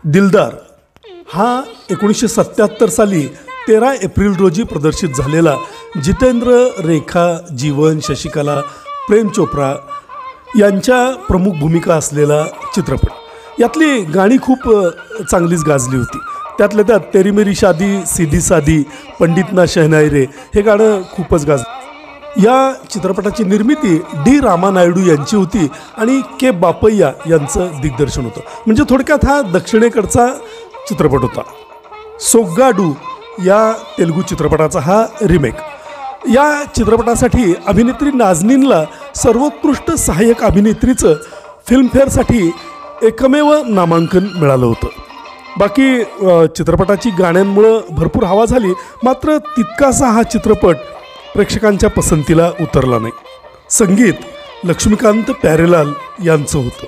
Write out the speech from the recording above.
दिलदार हा 1977 साली 13 एप्रिल रोजी प्रदर्शित झालेला जितेंद्र, रेखा, जीवन, शशिकला, प्रेम चोप्रा यांच्या प्रमुख भूमिका असलेला चित्रपट. यातली गाणी खूप चांगलीच गाजली होती. त्यातल्या त्यात तेरी मेरी शादी, सीधी सादी, पंडित ना शहनाई रे हे गाणं खूपच गाजलं. या चित्रपटाची निर्मिती डी रामा नायडू यांची होती आणि के बापय्या यांचं दिग्दर्शन होतं. म्हणजे थोडक्यात हा दक्षिणेकडचा चित्रपट होता. सोग्गाडू या तेलुगू चित्रपटाचा हा रिमेक. या चित्रपटासाठी अभिनेत्री नाझनीनला सर्वोत्कृष्ट सहाय्यक अभिनेत्रीचं फिल्मफेअरसाठी एकमेव नामांकन मिळालं होतं. बाकी चित्रपटाची गाण्यांमुळं भरपूर हवा झाली, मात्र तितकासा हा चित्रपट प्रेक्षकांच्या पसंतीला उतरला नाही. संगीत लक्ष्मीकांत प्यारेलाल यांचं होतं.